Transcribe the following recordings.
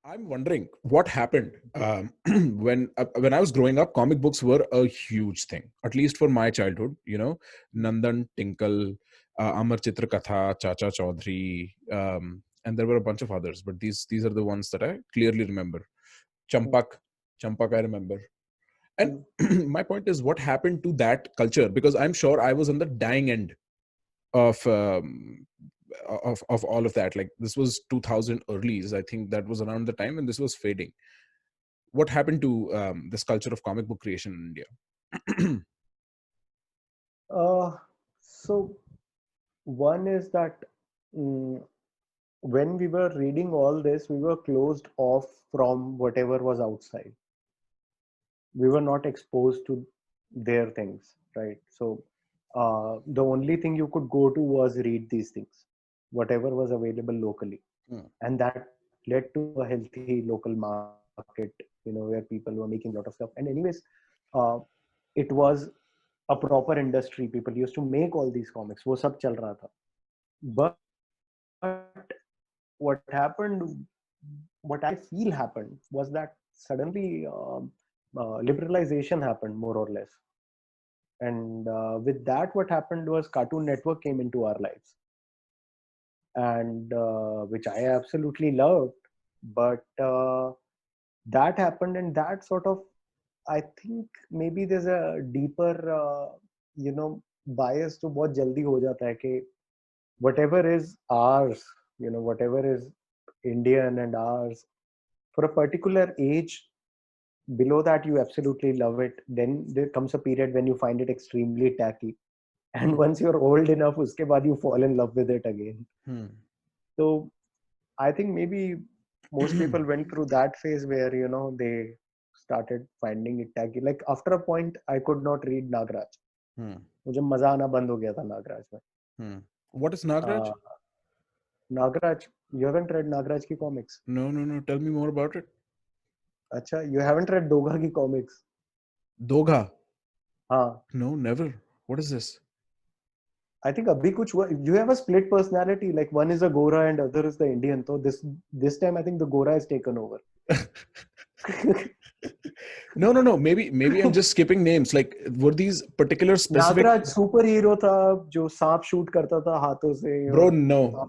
I'm wondering what happened when I was growing up. Comic books were a huge thing, at least for my childhood. Nandan, Tinkle, Amar Chitra Katha, Chacha Chaudhary, and there were a bunch of others, but these are the ones that I clearly remember. Champak, Champak, I remember. And my point is, what happened to that culture? Because I'm sure I was on the dying end of all of that. Like, this was 2000 earlys. I think that was around the time when this was fading. What happened to this culture of comic book creation in India? So one is that when we were reading all this, we were closed off from whatever was outside. We were not exposed to their things, right? So the only thing you could go to was read these things, whatever was available locally. And that led to a healthy local market, where people were making a lot of stuff. And anyways, it was a proper industry. People used to make all these comics. वो सब चल रहा था. But what happened, what I feel happened, was that suddenly liberalization happened, more or less. And with that, what happened was Cartoon Network came into our lives, and which I absolutely loved. But that happened, and that sort of, I think maybe there's a deeper, bias to बहुत जल्दी हो जाता है कि whatever is ours, whatever is Indian and ours, for a particular age, below that you absolutely love it. Then there comes a period when you find it extremely tacky. And once you're old enough, uske baad you fall in love with it again. So I think maybe most people went through that phase where, they started finding it tacky. Like after a point, I could not read Nagraj. मुझे मजा आना बंद हो गया था नागराज में. What is Nagraj? Nagraj, you haven't read Nagraj ki comics? No. Tell me more about it. अच्छा, you haven't read Doga ki comics? Doga? हाँ. No, never. What is this? I think abhi kuch hua. You have a split personality. Like one is a Gora and other is the Indian. So this time I think the Gora has taken over. No. Maybe I'm just skipping names. Like, were these particular specific? Nagraj super hero था जो सांप shoot करता था हाथों से. Bro, no.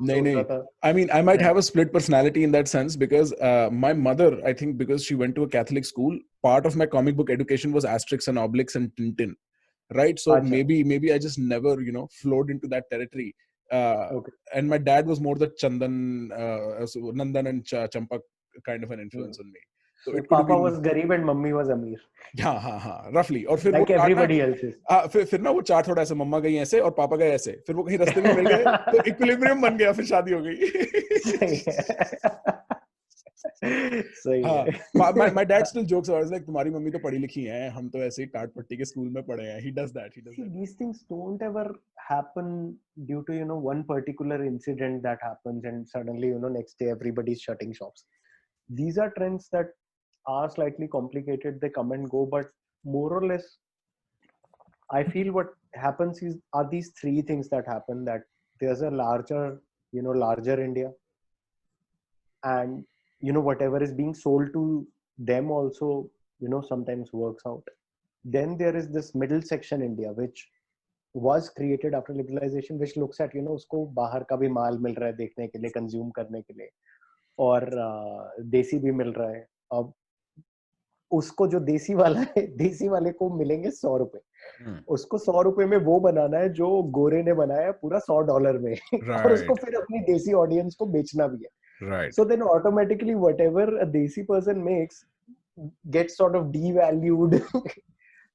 I mean, I might have a split personality in that sense because my mother, I think because she went to a Catholic school, part of my comic book education was Asterix and Obelix and Tintin. Right? So maybe I just never, flowed into that territory. Okay. And my dad was more the Nandan and Champak kind of an influence on me. So Papa was गरीब and mummy was अमीर. हाँ, roughly. और फिर like everybody else is. फिर ना वो chart थोड़ा ऐसे, मम्मा गई ऐसे और पापा गए ऐसे, फिर वो कहीं रास्ते में मिल गए तो इक्विलिब्रियम बन गया, फिर शादी हो गई. सही है. My dad still jokes about it, like तुम्हारी मम्मी तो पढ़ी लिखी है, हम तो ऐसे ही टाट पट्टी के स्कूल में पढ़े हैं. He does that. These things don't ever happen due to one particular incident that happens and suddenly next day everybody's shutting shops. These are trends that are slightly complicated. They come and go, but more or less I feel what happens are these three things that happen: that there's a larger India, and whatever is being sold to them also sometimes works out. Then there is this middle section India, which was created after liberalization, which looks at usko bahar ka bhi maal mil raha hai dekhne ke liye, consume karne ke liye, और देसी भी मिल रहा है. अब उसको जो देसी वाला है, देसी वाले को मिलेंगे 100 रुपए. उसको 100 रुपए में वो बनाना है जो गोरे ने बनाया पूरा $100 में. और उसको फिर अपनी देसी ऑडियंस को बेचना भी है. Right. So then automatically whatever a desi person makes gets sort of devalued.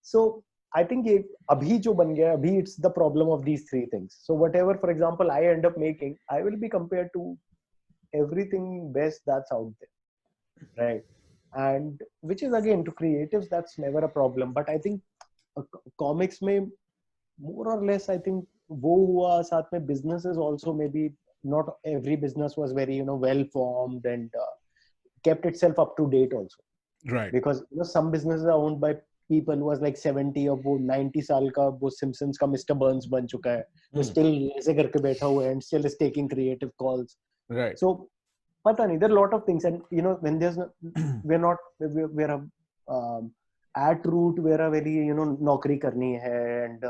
So I think abhi jo ban gaya, abhi it's the problem of these three things. So whatever, for example, I end up making, I will be compared to everything best that's out there, right? And which is again, to creatives that's never a problem. But I think comics में more or less I think वो हुआ, साथ में businesses also, maybe not every business was very well formed and kept itself up to date also, right? Because some businesses are owned by people who was like 70 और वो 90 साल का वो Simpsons का Mr. Burns बन चुका है, वो still ऐसे करके बैठा हुआ है and still is taking creative calls. Right. So pata nahi, there are a lot of things, and you know, when there's no, we're a at root, we're a very, you know, naukri karni hai, and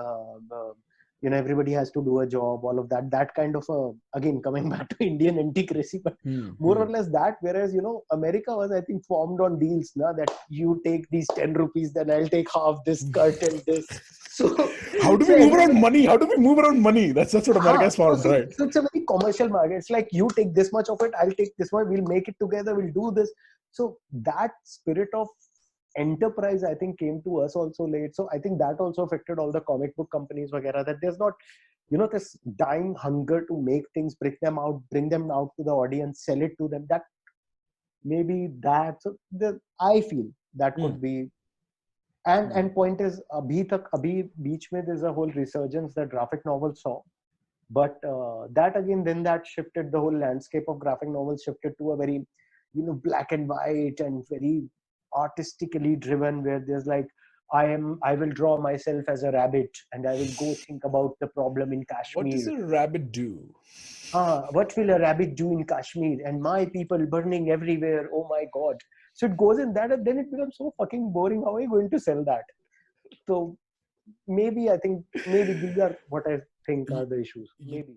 you know, everybody has to do a job, all of that kind of again coming back to Indian anti-crazy, but more or less that. Whereas, you know, America was, I think, formed on deals, na, that you take these 10 rupees, then I'll take half this cut and this. So how do we move around money? How do we move around money? That's what America has found, right? So it's a very commercial market. It's like, you take this much of it, I'll take this one, we'll make it together, we'll do this. So that spirit of enterprise, I think, came to us also late. So I think that also affected all the comic book companies, vagera, that there's not, you know, this dying hunger to make things, bring them out to the audience, sell it to them. That maybe that, so I feel that could be. And point is, abhi beach mein there's a whole resurgence that graphic novels saw, but that again, then that shifted, the whole landscape of graphic novels shifted to a very, you know, black and white and very artistically driven, where there's like, I will draw myself as a rabbit and I will go think about the problem in Kashmir. What does a rabbit do? What will a rabbit do in Kashmir? And my people burning everywhere. Oh my God. So it goes in that, and then it becomes so fucking boring. How are you going to sell that? So maybe, I think, maybe these are what I think are the issues. Maybe.